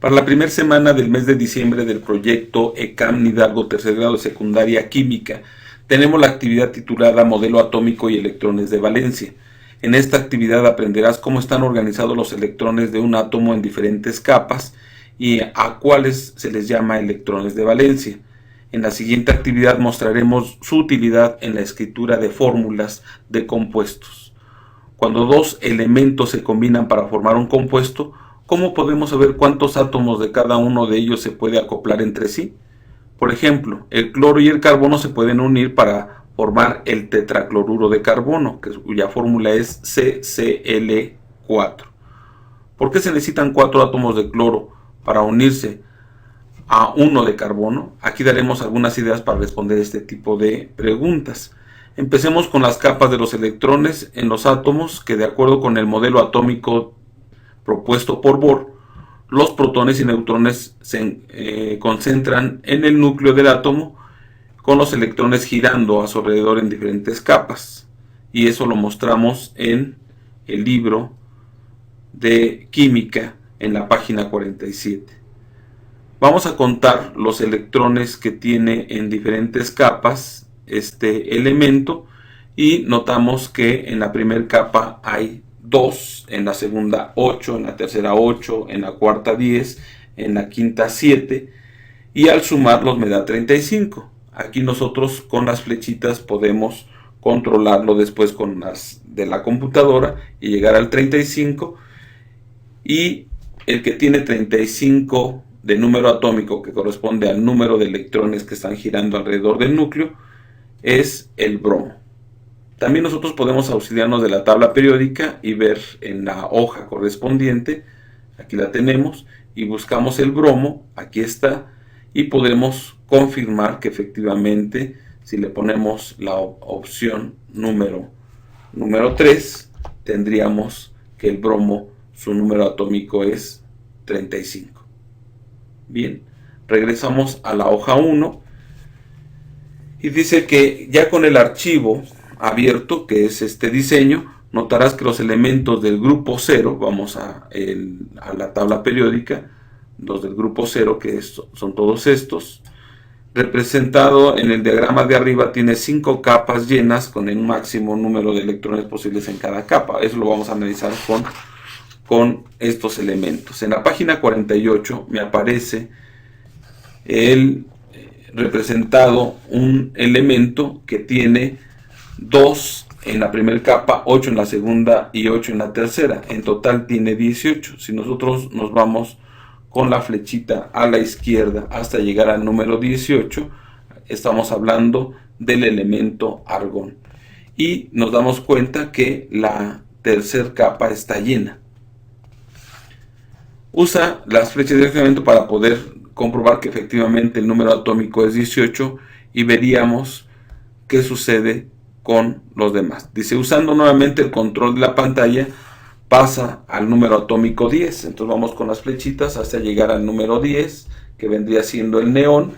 Para la primera semana del mes de diciembre del proyecto ECAM Hidalgo tercer grado de secundaria química, tenemos la actividad titulada Modelo atómico y electrones de valencia. En esta actividad aprenderás cómo están organizados los electrones de un átomo en diferentes capas y a cuáles se les llama electrones de valencia. En la siguiente actividad mostraremos su utilidad en la escritura de fórmulas de compuestos. Cuando dos elementos se combinan para formar un compuesto, ¿cómo podemos saber cuántos átomos de cada uno de ellos se puede acoplar entre sí? Por ejemplo, el cloro y el carbono se pueden unir para formar el tetracloruro de carbono, cuya fórmula es CCl4. ¿Por qué se necesitan 4 átomos de cloro para unirse a uno de carbono? Aquí daremos algunas ideas para responder este tipo de preguntas. Empecemos con las capas de los electrones en los átomos, que de acuerdo con el modelo atómico propuesto por Bohr, los protones y neutrones se concentran en el núcleo del átomo, con los electrones girando a su alrededor en diferentes capas. Y eso lo mostramos en el libro de química en la página 47. Vamos a contar los electrones que tiene en diferentes capas este elemento y notamos que en la primera capa hay 2, en la segunda 8, en la tercera 8, en la cuarta 10, en la quinta 7 y al sumarlos me da 35. Aquí nosotros con las flechitas podemos controlarlo después con las de la computadora y llegar al 35, y el que tiene 35 de número atómico, que corresponde al número de electrones que están girando alrededor del núcleo, es el bromo. También nosotros podemos auxiliarnos de la tabla periódica y ver en la hoja correspondiente, aquí la tenemos, y buscamos el bromo, aquí está, y podremos confirmar que efectivamente si le ponemos la opción número 3, tendríamos que el bromo, su número atómico es 35. Bien, regresamos a la hoja 1 y dice que ya con el archivo abierto, que es este diseño, notarás que los elementos del grupo 0, vamos a la tabla periódica, los del grupo 0, que son todos estos, representado en el diagrama de arriba, tiene 5 capas llenas con el máximo número de electrones posibles en cada capa. Eso lo vamos a analizar con estos elementos. En la página 48 me aparece el representado un elemento que tiene 2 en la primera capa, 8 en la segunda y 8 en la tercera. En total tiene 18. Si nosotros nos vamos con la flechita a la izquierda hasta llegar al número 18, estamos hablando del elemento argón. Y nos damos cuenta que la tercera capa está llena. Usa las flechas de incremento para poder comprobar que efectivamente el número atómico es 18 y veríamos qué sucede con los demás. Dice, usando nuevamente el control de la pantalla, pasa al número atómico 10. Entonces vamos con las flechitas hasta llegar al número 10, que vendría siendo el neón,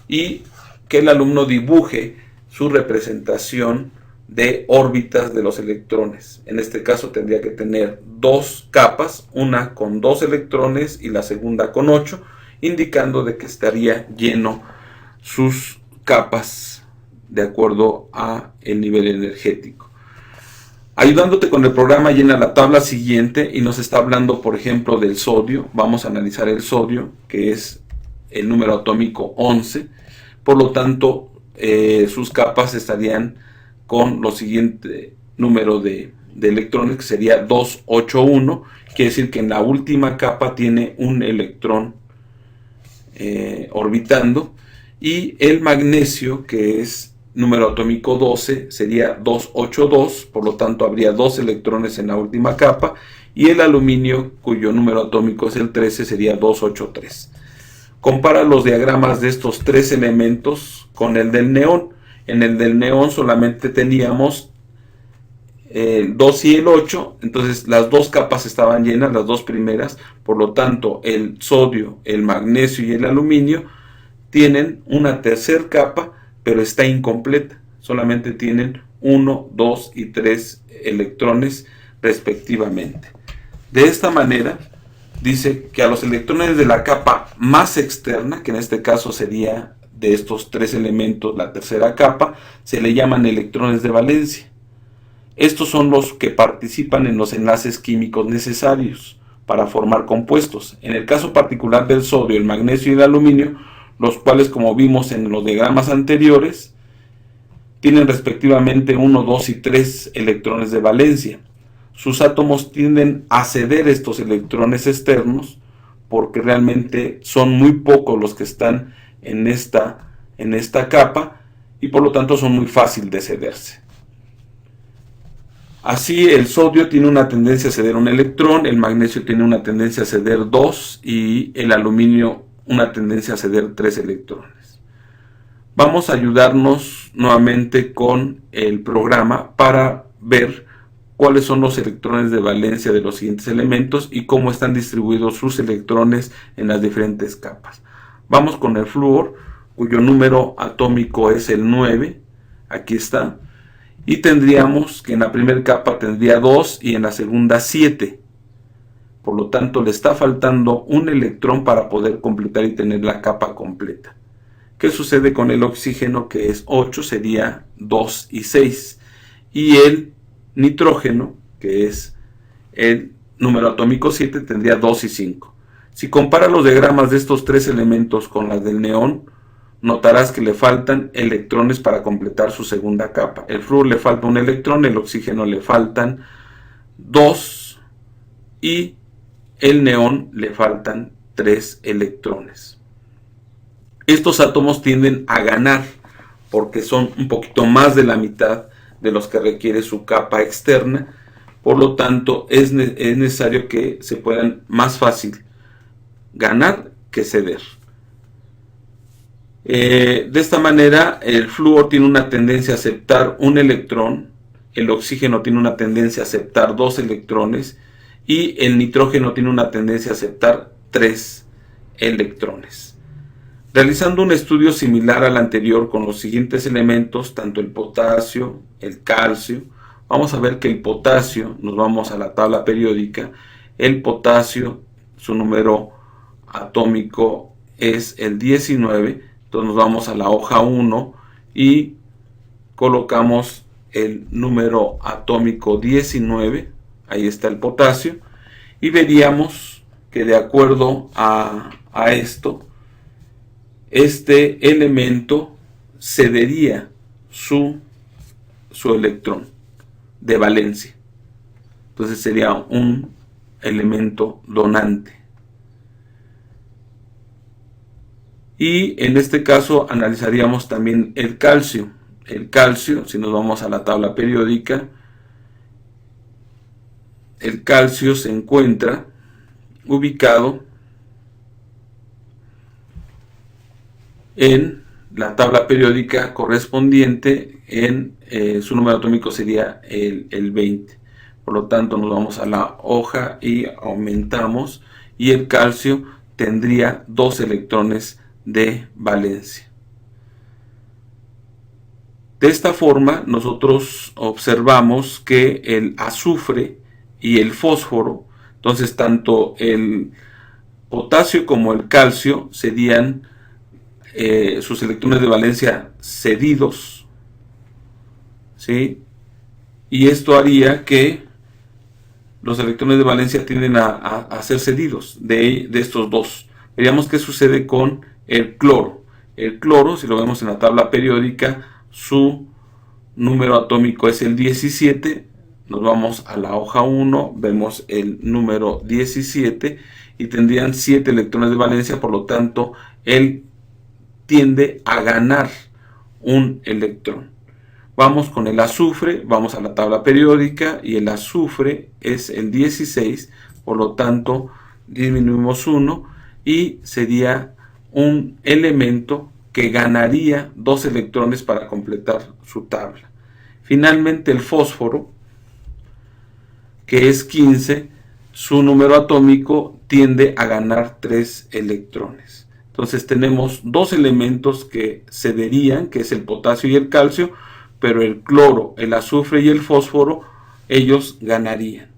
y que el alumno dibuje su representación de órbitas de los electrones. En este caso tendría que tener 2 capas, una con 2 electrones y la segunda con 8, indicando de que estaría lleno sus capas de acuerdo a el nivel energético. Ayudándote con el programa, llena la tabla siguiente y nos está hablando, por ejemplo, del sodio. Vamos a analizar el sodio, que es el número atómico 11. Por lo tanto, sus capas estarían con lo siguiente número de electrones, que sería 281. Quiere decir que en la última capa tiene un electrón orbitando. Y el magnesio, que es número atómico 12, sería 282, por lo tanto habría 2 electrones en la última capa, y el aluminio, cuyo número atómico es el 13, sería 283. Compara los diagramas de estos 3 elementos con el del neón. En el del neón solamente teníamos el 2 y el 8, entonces las 2 capas estaban llenas, las 2 primeras, por lo tanto el sodio, el magnesio y el aluminio tienen una tercera capa, pero está incompleta, solamente tienen 1, 2 y 3 electrones respectivamente. De esta manera dice que a los electrones de la capa más externa, que en este caso sería de estos tres elementos la tercera capa, se le llaman electrones de valencia. Estos son los que participan en los enlaces químicos necesarios para formar compuestos. En el caso particular del sodio, el magnesio y el aluminio, los cuales, como vimos en los diagramas anteriores, tienen respectivamente 1, 2 y 3 electrones de valencia. Sus átomos tienden a ceder estos electrones externos porque realmente son muy pocos los que están en esta capa y por lo tanto son muy fáciles de cederse. Así, el sodio tiene una tendencia a ceder un electrón, el magnesio tiene una tendencia a ceder 2 y el aluminio una tendencia a ceder 3 electrones. Vamos a ayudarnos nuevamente con el programa para ver cuáles son los electrones de valencia de los siguientes elementos y cómo están distribuidos sus electrones en las diferentes capas. Vamos con el flúor, cuyo número atómico es el 9, aquí está, y tendríamos que en la primera capa tendría 2 y en la segunda 7. Por lo tanto, le está faltando un electrón para poder completar y tener la capa completa. ¿Qué sucede con el oxígeno, que es 8? Sería 2 y 6. Y el nitrógeno, que es el número atómico 7, tendría 2 y 5. Si comparas los diagramas de estos tres elementos con las del neón, notarás que le faltan electrones para completar su segunda capa. El flúor le falta un electrón, el oxígeno le faltan 2 y el neón le faltan 3 electrones. Estos átomos tienden a ganar porque son un poquito más de la mitad de los que requiere su capa externa. Por lo tanto, es necesario que se puedan más fácil ganar que ceder. De esta manera, el flúor tiene una tendencia a aceptar un electrón, el oxígeno tiene una tendencia a aceptar 2 electrones y el nitrógeno tiene una tendencia a aceptar 3 electrones. Realizando un estudio similar al anterior con los siguientes elementos, tanto el potasio, el calcio, vamos a ver que el potasio, nos vamos a la tabla periódica, el potasio, su número atómico es el 19, entonces nos vamos a la hoja 1 y colocamos el número atómico 19, ahí está el potasio, y veríamos que de acuerdo a esto, este elemento cedería su electrón de valencia. Entonces sería un elemento donante. Y en este caso analizaríamos también el calcio. El calcio, si nos vamos a la tabla periódica, el calcio se encuentra ubicado en la tabla periódica correspondiente, en su número atómico sería el 20. Por lo tanto, nos vamos a la hoja y aumentamos, y el calcio tendría 2 electrones de valencia. De esta forma, nosotros observamos que el azufre y el fósforo, entonces tanto el potasio como el calcio serían sus electrones de valencia cedidos, ¿sí? Y esto haría que los electrones de valencia tienden a ser cedidos de estos dos. Veríamos qué sucede con el cloro. El cloro, si lo vemos en la tabla periódica, su número atómico es el 17. Nos vamos a la hoja 1, vemos el número 17 y tendrían 7 electrones de valencia, por lo tanto, él tiende a ganar un electrón. Vamos con el azufre, vamos a la tabla periódica y el azufre es el 16, por lo tanto disminuimos 1 y sería un elemento que ganaría 2 electrones para completar su tabla. Finalmente el fósforo, que es 15, su número atómico tiende a ganar 3 electrones. Entonces tenemos 2 elementos que cederían, que es el potasio y el calcio, pero el cloro, el azufre y el fósforo, ellos ganarían.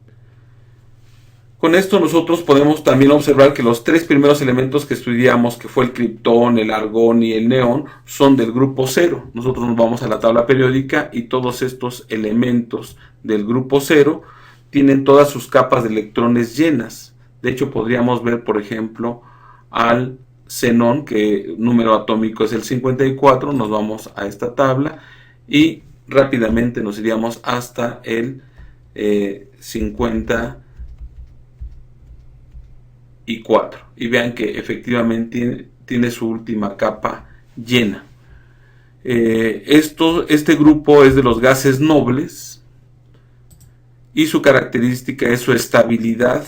Con esto nosotros podemos también observar que los 3 primeros elementos que estudiamos, que fue el criptón, el argón y el neón, son del grupo 0. Nosotros nos vamos a la tabla periódica y todos estos elementos del grupo 0 tienen todas sus capas de electrones llenas. De hecho, podríamos ver, por ejemplo, al xenón, que número atómico es el 54. Nos vamos a esta tabla y rápidamente nos iríamos hasta el 54 y vean que efectivamente tiene su última capa llena. Este grupo es de los gases nobles y su característica es su estabilidad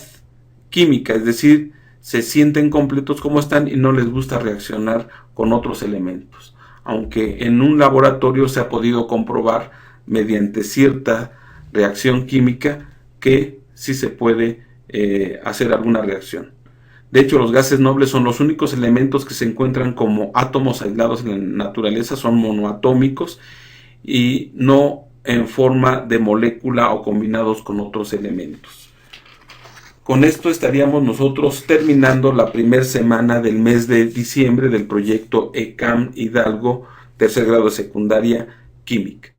química, es decir, se sienten completos como están y no les gusta reaccionar con otros elementos, aunque en un laboratorio se ha podido comprobar mediante cierta reacción química que sí se puede hacer alguna reacción. De hecho, los gases nobles son los únicos elementos que se encuentran como átomos aislados en la naturaleza, son monoatómicos y no en forma de molécula o combinados con otros elementos. Con esto estaríamos nosotros terminando la primera semana del mes de diciembre del proyecto ECAM Hidalgo, tercer grado de secundaria química.